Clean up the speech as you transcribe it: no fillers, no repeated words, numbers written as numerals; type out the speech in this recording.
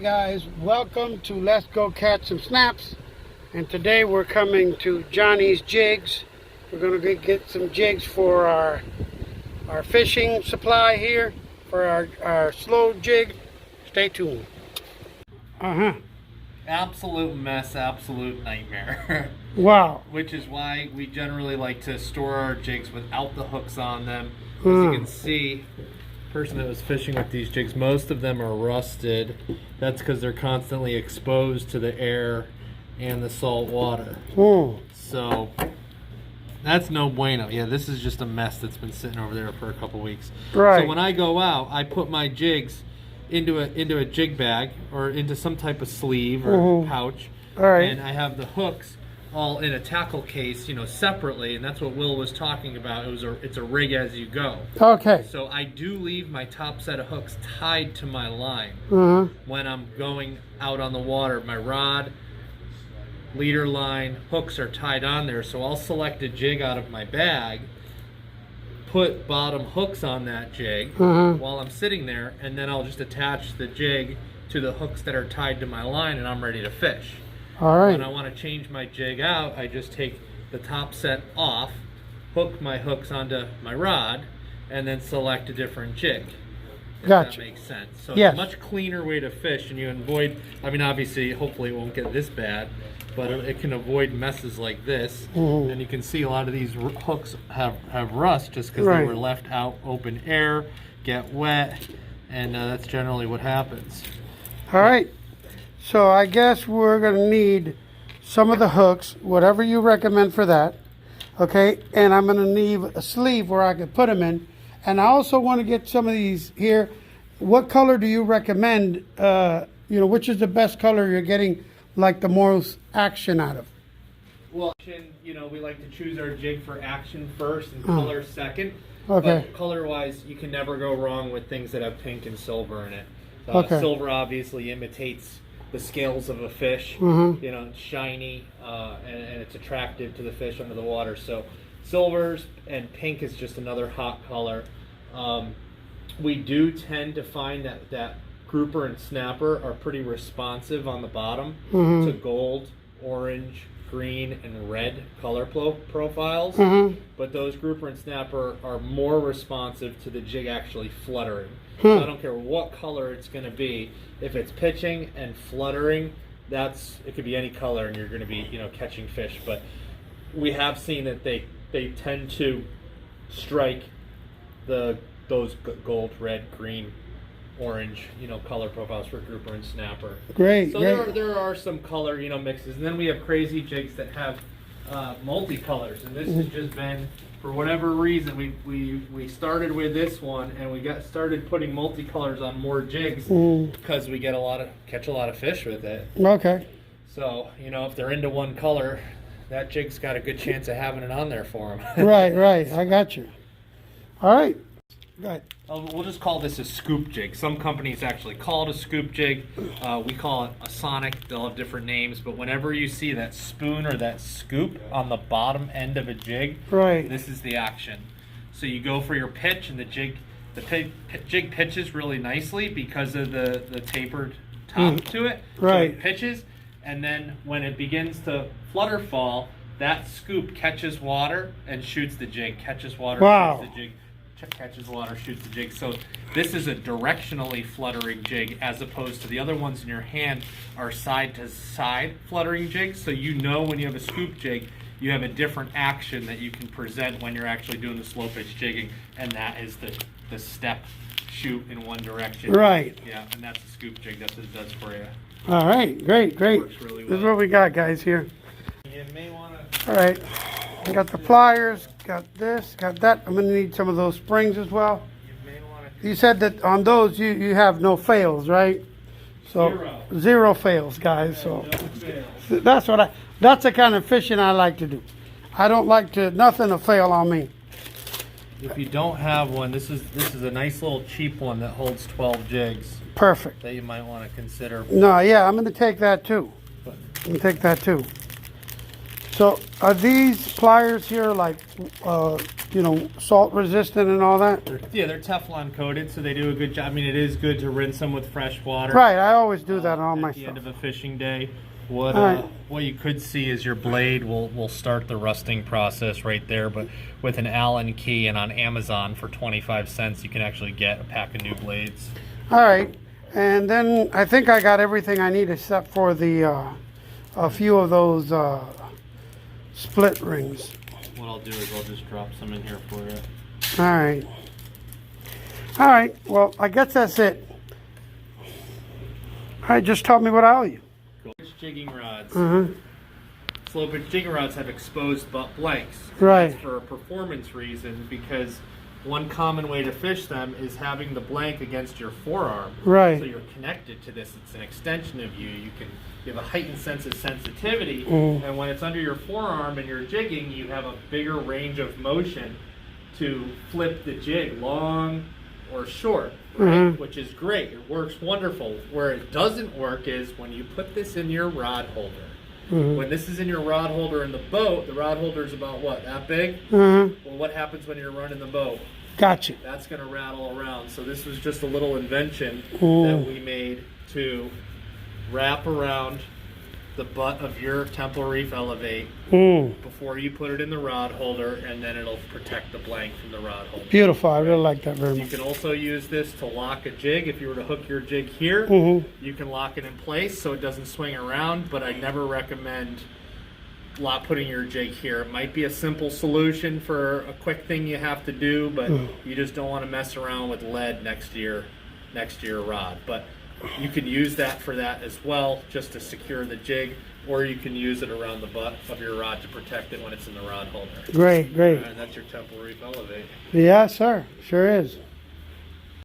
Guys, welcome to Let's Go Catch Some Snaps. And today we're coming to Johnny's Jigs. We're going to get some jigs for our fishing supply here for our slow jig. Stay tuned. Absolute mess, absolute nightmare. Wow. Which is why we generally like to store our jigs without the hooks on them. As you can see, the person that was fishing with these jigs, most of them are rusted. That's because they're constantly exposed to the air and the salt water. So that's no bueno. Yeah, this is just a mess that's been sitting over there for a couple weeks. Right. So when I go out, I put my jigs into a jig bag or into some type of sleeve or pouch. All right. And I have the hooks all in a tackle case, separately, and that's what Will was talking about. It's a rig as you go. Okay. So I do leave my top set of hooks tied to my line when I'm going out on the water. My rod, leader line, hooks are tied on there, so I'll select a jig out of my bag, put bottom hooks on that jig while I'm sitting there, and then I'll just attach the jig to the hooks that are tied to my line, and I'm ready to fish. All right. When I want to change my jig out, I just take the top set off, hook my hooks onto my rod, and then select a different jig. If Gotcha. that makes sense. So Yes. it's a much cleaner way to fish, and you avoid, obviously, hopefully it won't get this bad, but it can avoid messes like this. And you can see a lot of these hooks have rust just because they were left out open air, get wet, and that's generally what happens. All right. So I guess we're going to need some of the hooks, whatever you recommend for that. Okay. And I'm going to need a sleeve where I can put them in. And I also want to get some of these here. What color do you recommend? Which is the best color you're getting like the most action out of? Well, we like to choose our jig for action first and color second. Okay. But color-wise, you can never go wrong with things that have pink and silver in it. Okay. Silver obviously imitates the scales of a fish. It's shiny and it's attractive to the fish under the water. So silvers and pink is just another hot color. We do tend to find that grouper and snapper are pretty responsive on the bottom to gold, orange, green, and red color profiles. But those grouper and snapper are more responsive to the jig actually fluttering. So I don't care what color it's going to be. If it's pitching and fluttering, it could be any color, and you're going to be catching fish. But we have seen that they tend to strike those gold, red, green, orange, color profiles for grouper and snapper. Great. So great. there are some color, mixes, and then we have crazy jigs that have multicolors, and this has just been, for whatever reason, we started with this one, and we started putting multicolors on more jigs because we catch a lot of fish with it. Okay. So if they're into one color, that jig's got a good chance of having it on there for them. Right. I got you. All right. Right. We'll just call this a scoop jig. Some companies actually call it a scoop jig. We call it a sonic. They'll have different names, but whenever you see that spoon or that scoop on the bottom end of a jig, this is the action. So you go for your pitch, and the jig pitches really nicely because of the tapered top to it. Right. So it pitches, and then when it begins to flutter fall, that scoop catches water and shoots the jig. Catches water, shoots the jig. Catches water, shoots the jig. So this is a directionally fluttering jig, as opposed to the other ones in your hand are side to side fluttering jigs. So when you have a scoop jig, you have a different action that you can present when you're actually doing the slow pitch jigging, and that is the step shoot in one direction. Right. Yeah, and that's a scoop jig. That's what it does for you. All right. Great. Works really well. This is what we got, guys, here. You may want to. All right. I got the pliers, got this, got that. I'm going to need some of those springs as well. You may want to. You said that on those you have no fails, right? So zero fails, guys. So that's the kind of fishing I like to do. I don't like nothing to fail on me. If you don't have one, this is a nice little cheap one that holds 12 jigs. Perfect. That you might want to consider. No, yeah, I'm going to take that too. I'm going to take that too. So are these pliers here like, you know, salt resistant and all that? Yeah, they're Teflon coated, so they do a good job. I mean, it is good to rinse them with fresh water. Right, I always do that on all my At the end stuff. of a fishing day. What right. what you could see is your blade will start the rusting process right there, but with an Allen key and on Amazon for 25 cents you can actually get a pack of new blades. All right, and then I think I got everything I need except for the a few of those split rings. What I'll do is I'll just drop some in here for you. All right. All right, well, I guess that's it. All right, just tell me what I owe you. Cool. Jigging rods. Mm-hmm. Slow pitch jigging rods have exposed butt blanks. Right. That's for a performance reason, because one common way to fish them is having the blank against your forearm. Right. So you're connected to this. It's an extension of you. You have a heightened sense of sensitivity, and when it's under your forearm and you're jigging, you have a bigger range of motion to flip the jig long or short, right? Which is great. It works wonderful. Where it doesn't work is when you put this in your rod holder. When this is in your rod holder in the boat, the rod holder is about what, that big? Well, what happens when you're running the boat? Gotcha. That's going to rattle around. So this was just a little invention that we made to wrap around the butt of your Temple Reef Elevate before you put it in the rod holder, and then it'll protect the blank from the rod holder. Beautiful. I really like that very You much. can also use this to lock a jig. If you were to hook your jig here, you can lock it in place so it doesn't swing around, but I never recommend putting your jig here. It might be a simple solution for a quick thing you have to do, but you just don't want to mess around with lead next to your rod. But you can use that for that as well, just to secure the jig, or you can use it around the butt of your rod to protect it when it's in the rod holder. Great, great. And that's your Temple Reef Elevate. Yes, sir. Sure is.